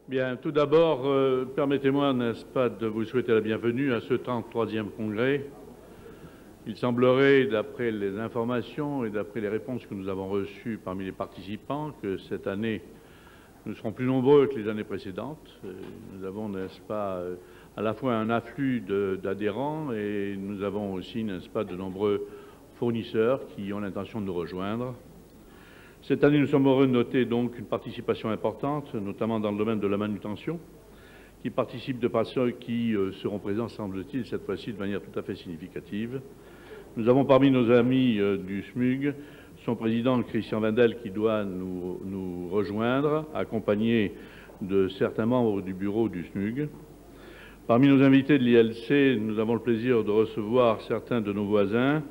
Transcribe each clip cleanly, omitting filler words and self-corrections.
Bien, tout d'abord, permettez-moi, n'est-ce pas, de vous souhaiter la bienvenue à ce 33e congrès. Il semblerait, d'après les informations et d'après les réponses que nous avons reçues parmi les participants, que cette année, nous serons plus nombreux que les années précédentes. Nous avons, n'est-ce pas, à la fois un afflux d'adhérents et nous avons aussi, n'est-ce pas, de nombreux fournisseurs qui ont l'intention de nous rejoindre. Cette année, nous sommes heureux de noter donc une participation importante, notamment dans le domaine de la manutention, qui participe de par ceux qui seront présents, semble-t-il, cette fois-ci de manière tout à fait significative. Nous avons parmi nos amis du SMUG son président Christian Wendel qui doit nous rejoindre, accompagné de certains membres du bureau du SMUG. Parmi nos invités de l'ILC, nous avons le plaisir de recevoir certains de nos voisins,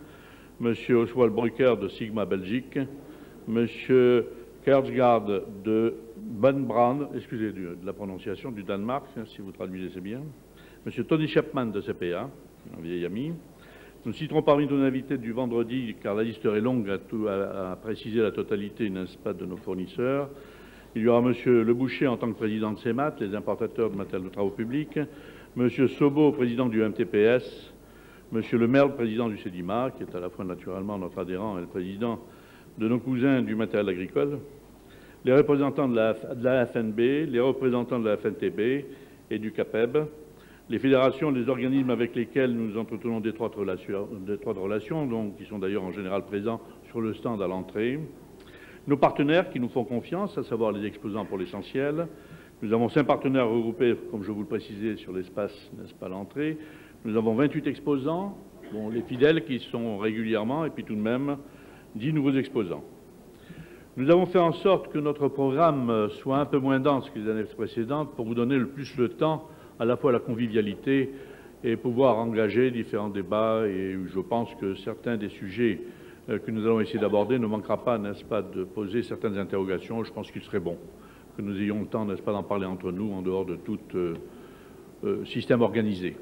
M. Oswald Brucker de Sigma Belgique, Monsieur Kjærsgaard de Banbrand, excusez de la prononciation, du Danemark, si vous traduisez c'est bien, Monsieur Tony Chapman de CPA, un vieil ami. Nous citerons parmi nos invités du vendredi, car la liste est longue à préciser la totalité, n'est-ce pas, de nos fournisseurs. Il y aura Monsieur Le Boucher en tant que président de CEMAT, les importateurs de matériel de travaux publics, Monsieur Sobo, président du MTPS, Monsieur Le Merle, président du CEDIMA, qui est à la fois naturellement notre adhérent et le président de nos cousins du matériel agricole, les représentants de la FNB, les représentants de la FNTB et du CAPEB, les fédérations, les organismes avec lesquels nous entretenons d'étroites relations, donc, qui sont d'ailleurs en général présents sur le stand à l'entrée, nos partenaires qui nous font confiance, à savoir les exposants pour l'essentiel. Nous avons 5 partenaires regroupés, comme je vous le précisais, sur l'espace, n'est-ce pas, à l'entrée. Nous avons 28 exposants, bon, les fidèles qui sont régulièrement, et puis tout de même 10 nouveaux exposants. Nous avons fait en sorte que notre programme soit un peu moins dense que les années précédentes pour vous donner le plus le temps à la fois à la convivialité et pouvoir engager différents débats. Et je pense que certains des sujets que nous allons essayer d'aborder ne manquera pas, n'est-ce pas, de poser certaines interrogations. Je pense qu'il serait bon que nous ayons le temps, n'est-ce pas, d'en parler entre nous en dehors de tout système organisé.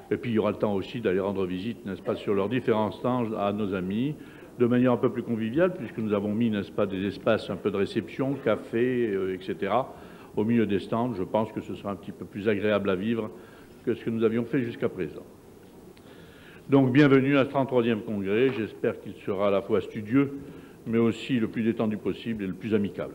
Et puis il y aura le temps aussi d'aller rendre visite, n'est-ce pas, sur leurs différents stands à nos amis, de manière un peu plus conviviale, puisque nous avons mis, n'est-ce pas, des espaces un peu de réception, café, etc., au milieu des stands. Je pense que ce sera un petit peu plus agréable à vivre que ce que nous avions fait jusqu'à présent. Donc, bienvenue à ce 33e congrès. J'espère qu'il sera à la fois studieux, mais aussi le plus détendu possible et le plus amical.